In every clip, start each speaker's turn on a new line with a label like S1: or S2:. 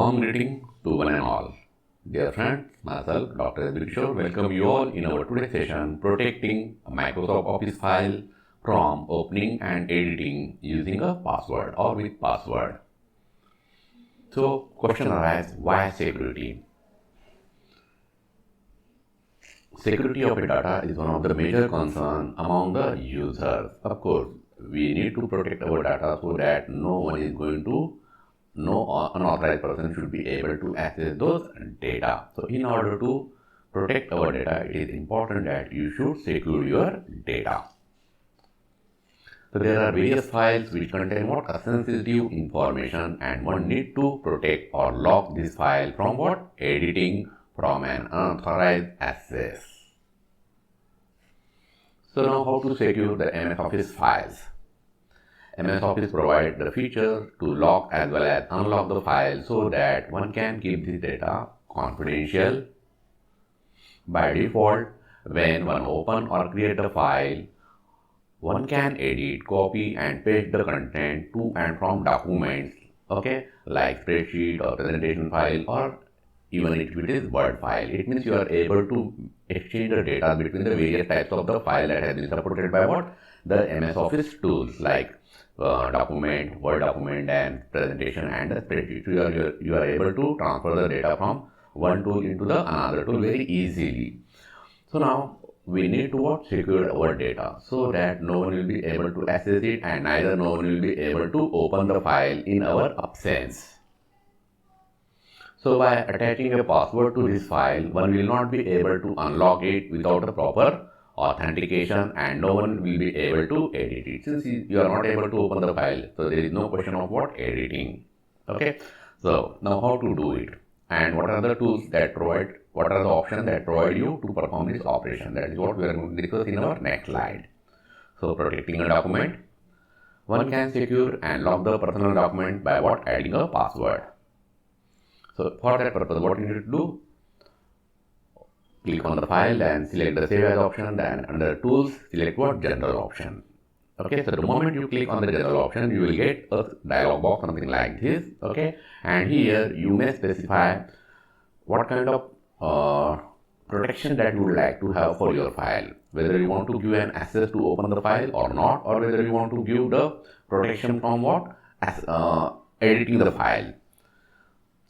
S1: warm greeting to one and all. Dear friends, myself, Dr. Kishore, welcome you all in our today's session, protecting a Microsoft Office file from opening and editing using a password or with password. So, question arises, why security? Security of a data is one of the major concerns among the users. Of course, we need to protect our data so that no unauthorized person should be able to access those data. So in order to protect our data, it is important that you should secure your data. So there are various files which contain what? Sensitive information, and one need to protect or lock this file from what? Editing from an unauthorized access. So now how to secure the MS Office files? MS Office provides the feature to lock as well as unlock the file so that one can keep this data confidential. By default, when one open or create the file, one can edit, copy and paste the content to and from documents, like spreadsheet or presentation file, or even if it is Word file. It means you are able to exchange the data between the various types of the file that has been supported by what? The MS Office tools like document, Word document and presentation and the spreadsheet. So you are able to transfer the data from one tool into the another tool very easily. So now we need to secure our data so that no one will be able to access it and neither no one will be able to open the file in our absence. So by attaching a password to this file, one will not be able to unlock it without a proper authentication and no one will be able to edit it. Since you are not able to open the file, so there is no question of editing. So now how to do it and what are the tools that provide, what are the options that provide you to perform this operation? That is what we are going to discuss in our next slide. So protecting a document, one can secure and lock the personal document by adding a password. So for that purpose, what you need to do? Click on the file and select the Save As option, then under Tools, select General option. So the moment you click on the General option, you will get a dialog box something like this. And here you may specify what kind of protection that you would like to have for your file. Whether you want to give an access to open the file or not, or whether you want to give the protection from editing the file.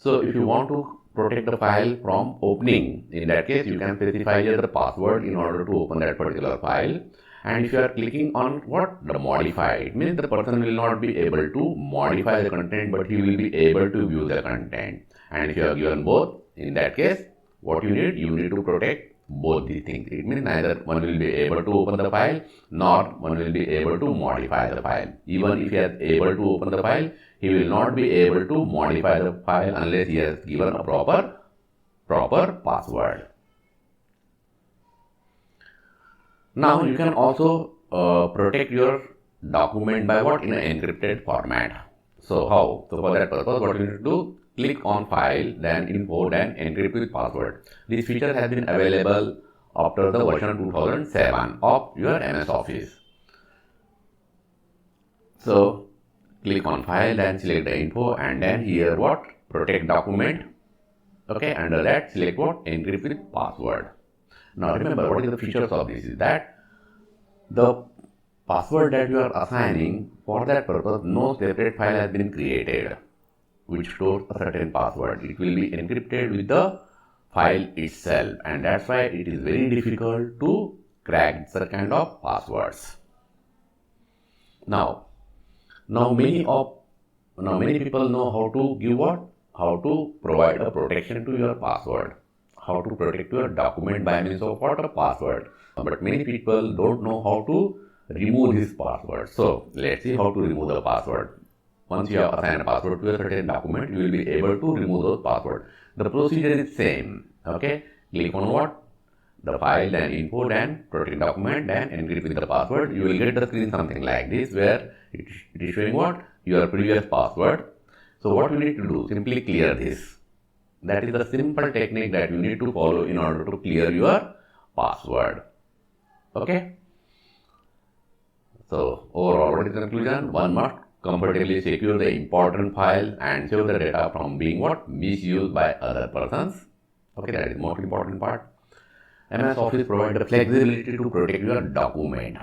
S1: So if you want to protect the file from opening, in that case you can specify here the password in order to open that particular file. And if you are clicking on the modify, it means the person will not be able to modify the content, but he will be able to view the content. And if you have given both, in that case what you need to protect both these things. It means neither one will be able to open the file nor one will be able to modify the file. Even if he is able to open the file, he will not be able to modify the file unless he has given a proper password. Now you can also protect your document by in an encrypted format. So how? So for that purpose, what you need to do? Click on File, then Info, then Encrypt with Password. This feature has been available after the version 2007 of your MS Office. So click on File, then select the Info, and then here Protect Document. Under that select Encrypt with Password. Now remember, what is the features of this is that the password that you are assigning, for that purpose no separate file has been created which stores a certain password. It will be encrypted with the file itself, and that's why it is very difficult to crack such kind of passwords. Now many people know how to give how to provide a protection to your password, how to protect your document by means of a password. But many people don't know how to remove this password. So let's see how to remove the password. Once you have assigned a password to a certain document, you will be able to remove those passwords. The procedure is same. Click on the file, then Info, then Protect Document, then Encrypt with the password. You will get the screen something like this where it is showing your previous password. So what you need to do? Simply clear this. That is the simple technique that you need to follow in order to clear your password. So overall, what is the conclusion? One must comfortably secure the important files and save the data from being misused by other persons. Okay, that is the most important part. MS Office provides the flexibility to protect your document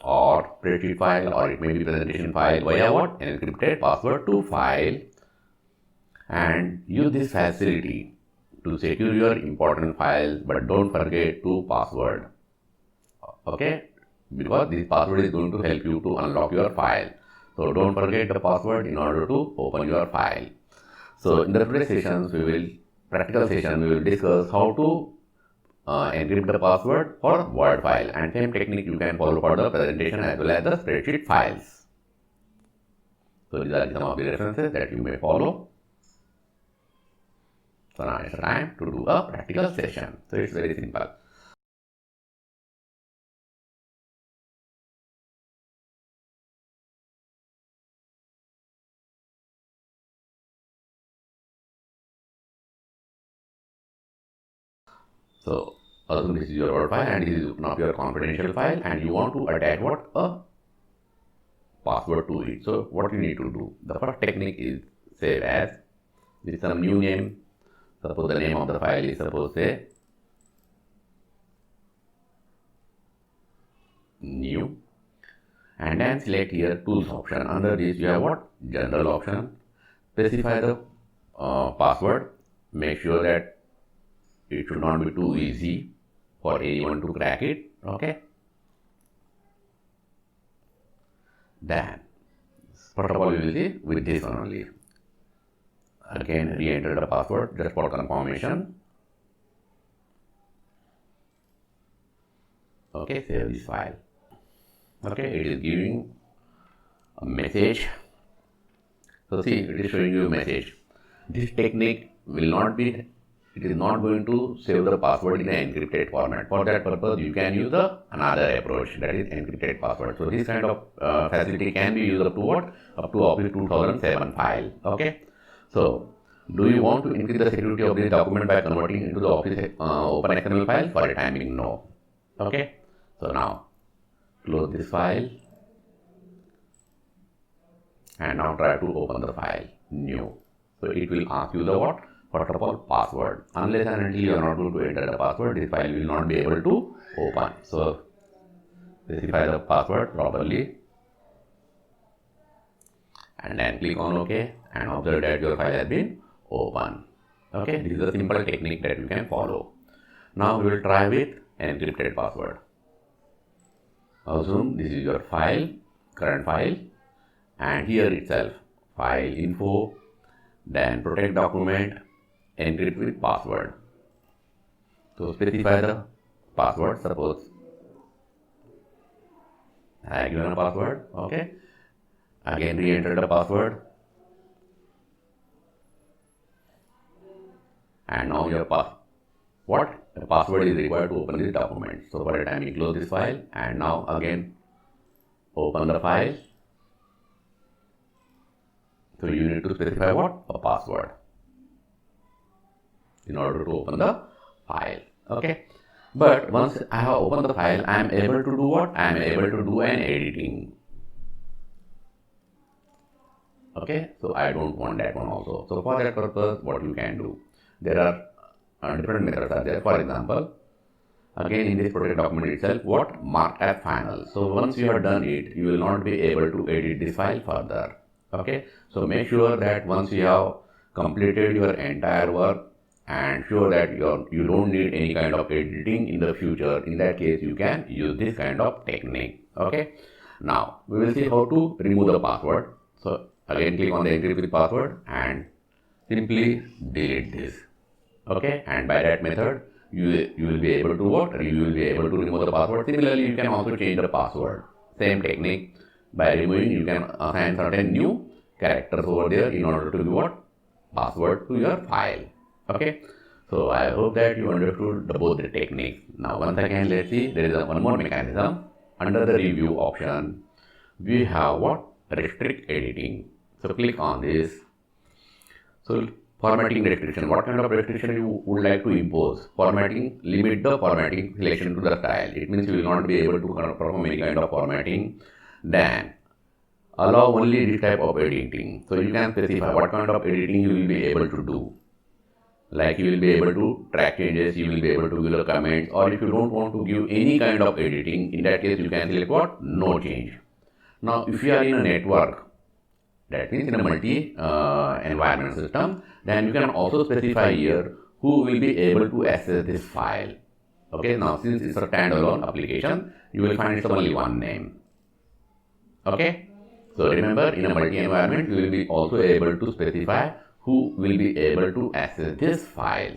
S1: or spreadsheet file, or it may be presentation file via encrypted password to file, and use this facility to secure your important files, but don't forget to password. Okay, because this password is going to help you to unlock your file. So don't forget the password in order to open your file. So in the today's sessions, practical session, we will discuss how to encrypt the password for Word file, and same technique you can follow for the presentation as well as the spreadsheet files. So these are some of the references that you may follow. So now it's time to do a practical session. So it's very simple. So assume this is your Word file and this is one of your confidential file, and you want to attach a password to it. So what you need to do, the first technique is save as with some new name. Suppose the name of the file is say new, and then select here tools option. Under this you have general option. Specify the password. Make sure that it should not be too easy for anyone to crack it. Okay. Then first of all you will see with this one only. Again re-enter the password just for confirmation. Okay, save this file. Okay, it is giving a message. So see, it is showing you a message. This technique will not be, it is not going to save the password in an encrypted format. For that purpose, you can use another approach, that is encrypted password. So this kind of facility can be used up to Up to Office 2007 file. Okay. So do you want to increase the security of this document by converting into the Office open XML file? For a time being, no. Okay. So now close this file and now try to open the file new. So it will ask you the first of all password. Unless and until you are not going to enter the password, this file will not be able to open. So specify the password properly and then click on OK and observe that your file has been open. Okay, this is a simple technique that you can follow. Now we will try with encrypted password. Assume this is your file, current file, and here itself file info, then protect document, encrypt with password. So specify the password. Suppose I have given a password. Okay, again re-enter the password, and now your the password is required to open this document. So for a time you close this file and now again open the file. So you need to specify a password in order to open the file. Okay. But once I have opened the file, I am able to do I am able to do an editing. Okay. So I don't want that one also. So for that purpose, what you can do, there are different methods are there. For example, again in this protect document itself, marked as final. So once you have done it, you will not be able to edit this file further. Okay, so make sure that once you have completed your entire work and sure that you don't need any kind of editing in the future, in that case you can use this kind of technique. Okay, now we will see how to remove the password. So again click on the encrypt with password and simply delete this. Okay, and by that method you will be able to you will be able to remove the password. Similarly, you can also change the password. Same technique. By removing, you can assign certain new characters over there in order to give password to your file. Okay, so I hope that you understood both the techniques. Now once again, let's see, there is one more mechanism. Under the review option, we have restrict editing. So click on this. So formatting restriction, what kind of restriction you would like to impose? Formatting, limit the formatting selection to the style. It means you will not be able to perform any kind of formatting. Then allow only this type of editing. So you can specify what kind of editing you will be able to do. Like you will be able to track changes, you will be able to give the comments, or if you don't want to give any kind of editing, in that case you can select what? No change. Now if you are in a network, that means in a multi environment system, then you can also specify here who will be able to access this file. Okay, now since it's a standalone application, you will find it's only one name. Okay, so remember, in a multi-environment, you will be also able to specify who will be able to access this file.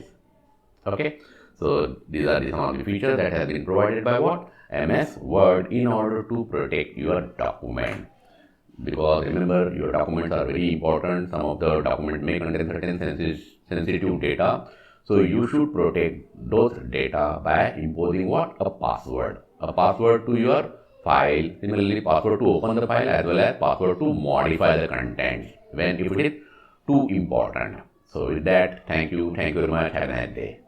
S1: Okay, so these are some of the features that have been provided by what? MS Word in order to protect your document. Because remember, your documents are very important. Some of the documents may contain certain sensitive data. So you should protect those data by imposing what? A password. A password to your file. Similarly, password to open the file as well as password to modify the content when if it is too important. So with that, thank you very much. Have a nice day.